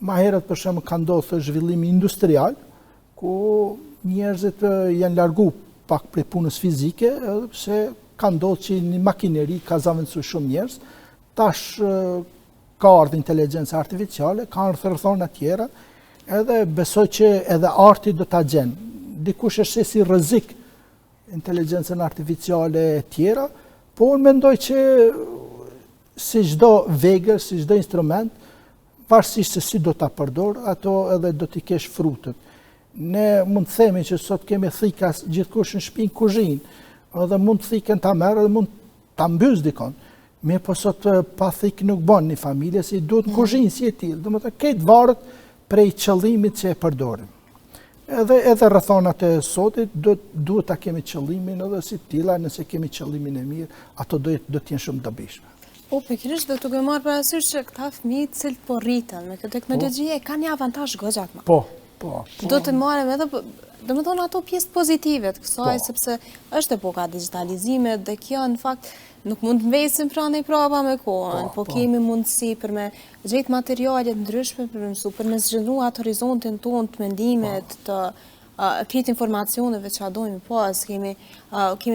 Ma herët për shembull ka ndodhur zhvillimi industrial, ku njerëzit janë largu pak prej punës fizike, edhe pse ka ndodhur që një makineri ka zavendësuar shumë njerëz. Tash ka ardhur inteligjenca artificiale, ka ardhur rrethona tjera, edhe besoj që edhe arti do ta gjen. Dikush e sheh si rrezik inteligjencën artificiale e tjera, po unë mendoj që si çdo vegël, si çdo instrument, varësisht se si do ta përdor, ato edhe do t'i kesh frutet. Ne mund të themi që sot kemi thika gjithkush në shtëpi, në kuzhinë, edhe mund të thikën ta merr edhe mund ta mbys dikon. Me po sot pa thikë nuk bën një familje, si duhet në kuzhinë si e tillë. Domethënë këtë varet prej qëllimit që e përdorim. Edhe rrethonat e sotit duhet ta kemi qëllimin edhe si tilla, nëse kemi qëllimin e mirë, ato do të jenë shumë dobishme. Po, pikërisht do të marr parasysh që këta fëmijë të cilët po rriten me këtë teknologji kanë një avantazh goxha të madh. Po. Do të marrim edhe domethënë ato pjesë pozitive të kësaj, sepse është epoka e digitalizimit dhe kjo në fakt nuk mund të mbesim pranë prapa me kohën, po kemi mundësi për me gjetë materiale të ndryshme për me zhvilluar atë horizontin tonë të mendimet, të këtë informacioneve që dojmë pas, kemi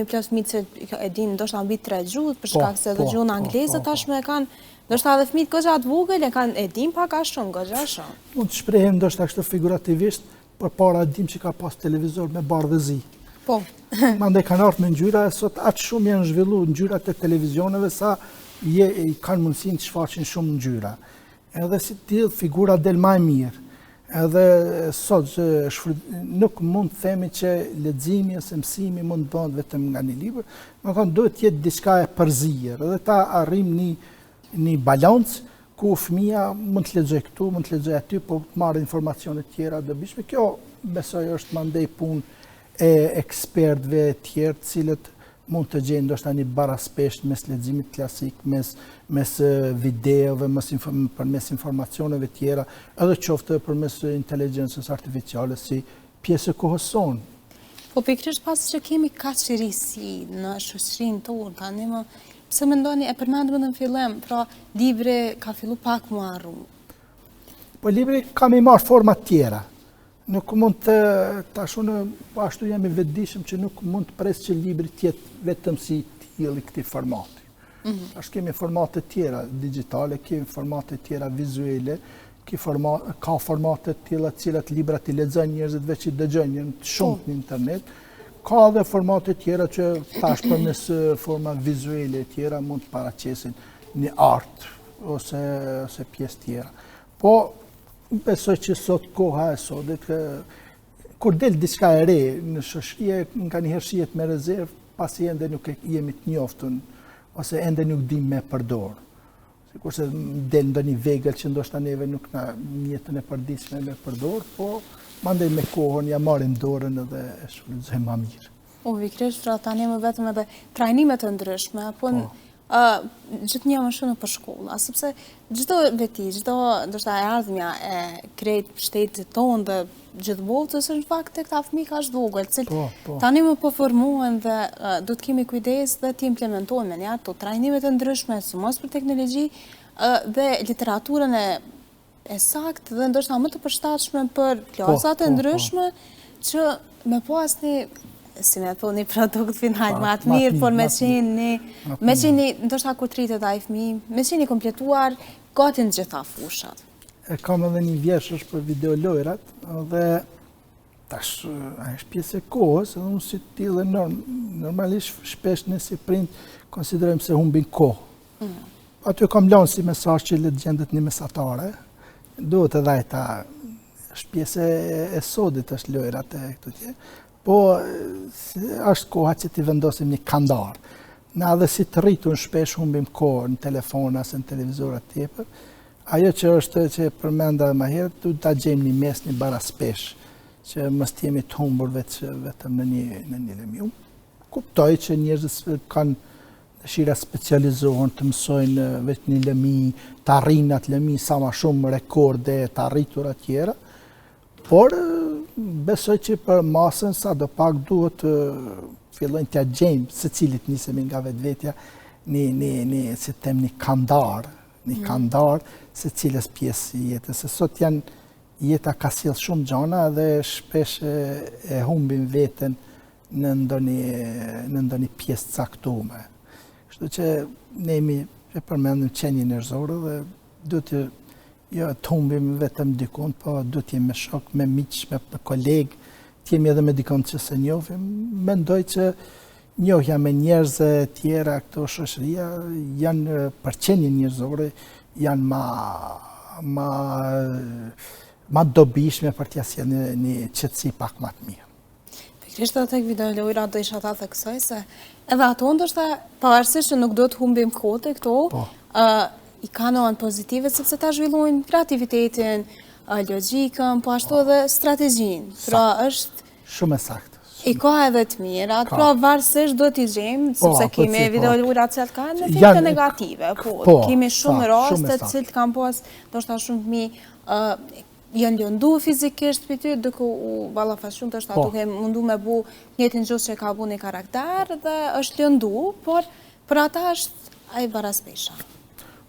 plot fëmijë që e dinë ndoshta mbi 3 gjuhë, për shkak se edhe gjuhën angleze tashmë e kanë, ndoshta edhe fëmijët goxha të vogël e dinë pak a shumë, goxha shumë. Mund të shprehem ndoshta kështu figurativisht, përpara dim që ka pas televizor me bardhëzi. Po. Mandej kanë ardhur me ngjyra, sot aq shumë janë zhvilluar ngjyrat e televizioneve sa kanë mundësinë të shfaqin shumë ngjyra. Edhe si tillë figura del më e mirë. Edhe sot nuk mund të themi që leximi ose mësimi mund të bëhet vetëm nga një libër, domethënë duhet të jetë diçka e përzier, edhe ta arrim një balancë ku fëmia mund të lexojë këtu, mund të lexojë aty, po të marrë informacione të tjera dobishme. Kjo besoj është mandej punë e ekspertëve të tjerë, të cilët mund të gjejnë ndoshta një baraspesht mes leximit klasik, mes videove, përmes informacioneve tjera, edhe qoftë përmes inteligjencës artificiale si pjesë e kohës sonë. Po pikërisht pas që kemi kaq risi në shoqërinë tonë tani më pse mendoni e përmendëm në fillim, pra libri ka fillu pak më arru. Po libri ka më marrë forma tjera. Nuk mund të tash unë ashtu jam i vetëdijshëm që nuk mund të pres që libri të jetë vetëm si tillë këtij formati. Tash kemi formate tjera digjitale, kemi formate tjera vizuale, ka formate të tilla të cilat librat i lexojnë njerëzit veç i dëgjojnë janë shumë në internet. Ka edhe formate tjera që tash përmes forma vizuale tjera mund të paraqesin një art ose pjesë tjera. Po besoj që sot koha e sotit, kur del diçka e re në shoqëri, nganjëherë shihet me rezervë, pasi ende nuk jemi të njoftun ose ende nuk dim me përdor. Sikurse del ndonjë vegël që ndoshta neve nuk na jetën e përditshme me përdor, po mandej me kohën ja marrim dorën edhe e shfrytëzojmë më mirë. Pikërisht pra tani më vetëm edhe trajnime të ndryshme, apo gjithnjë më shumë për shkolla, sepse çdo veti, ndoshta e ardhmja e krejt shtetit tonë dhe gjithë botës është në fakt tek ta fëmijë kaq vogël, tani më po formohen dhe do të kemi kujdes dhe të implementojmë ne ato trajnime të ndryshme, sidomos për teknologji dhe literaturën e saktë dhe ndoshta më të përshtatshme për klasat e ndryshme që me pas si me po një produkt final më atë mirë, por me qenë ndoshta kur tritet ai fëmijë, me qenë i kompletuar gati në gjitha fushat. Kam edhe një vjeshtësh për videolojrat, dhe tash është pjesë e kohës, edhe unë si tillë normalisht shpesh ne si prind konsiderojmë se humbin kohë. Aty kam lënë si mesazh që le të gjendet një mesatare, duhet edhe ata është pjesë e sodit është lojrat e këto tje. Po është koha që t'i vendosim një kandar. Na edhe si të rritun shpesh humbim kohë në telefona ose në televizorat tjepër. Ajo që është që përmenda më herët, du ta gjejmë një mes, një baraspesh, që mos jemi të humbur vetëm në një lëmi. Kuptoj që njerëzit kanë dëshira specializohen të mësojnë vetë një lëmi, të arrinë atë lëmi sa më shumë rekorde të arritura tjera, por besoj që për masën sa do pak duhet fillojnë t'ja gjejmë se cilit nisemi nga vetvetja një si them një kandar një kandar se cilës pjesë i jetës. Se sot jeta ka sjellë shumë gjana dhe shpesh e humbin veten në ndonjë pjesë caktuar. Kështu që ne e përmendim qenien njerëzore dhe duhet të humbim vetëm dikun, po duhet të jemi me shok, me miq, me kolegë, të jemi edhe me dikon që se njohim. Mendoj që njohja me njerëz të tjera, këto shoqëria janë për qenien njerëzore janë ma dobishme për t'ja sjellë një qetësi pak më të mirë. Pikërisht edhe tek videolojra do isha ta theksoj se edhe ato ndoshta pavarësisht që nuk do të humbim kohë këto, i kanë anë pozitive sepse ta zhvillojnë kreativitetin, logjikën, po ashtu edhe strategjinë. Pra është shumë e saktë. I ka edhe të mirat, pra varësisht do t'i gjejmë, sepse kemi videolojra të cilat kanë efekte negative, po kemi shumë raste të cilat kanë pas ndoshta shumë fëmijë janë lëndu fizikisht për ty, duke u ballafas shumë të është duke mundu me bu njëtin gjusë që ka bu një karakter dhe është lëndu, por për ata është ai baraspesha.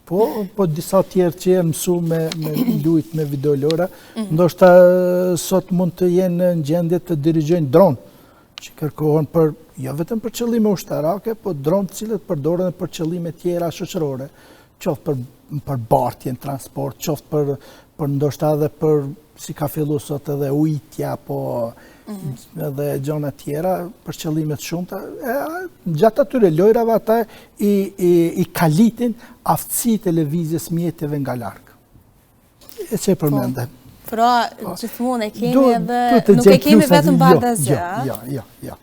Po disa tjerë që janë mësu me lujt me videolojra, ndoshta sot mund të jenë në gjendje të dirigjojnë dron, që kërkohen jo vetëm për qëllime ushtarake, po dron të cilët përdoren për qëllime tjera shoqërore, qoftë për bartjen, transport, qoftë për ndoshta edhe për, si ka fillu sot edhe ujitja, po edhe gjona tjera, për qëllimet shumëta. Gjatë atyre lojrave ata i kalitin aftësi televizjes mjetëve nga larkë. E që e përmendem. Pra, gjithmonë e kemi edhe, nuk e kemi vetëm bardazë. Jo.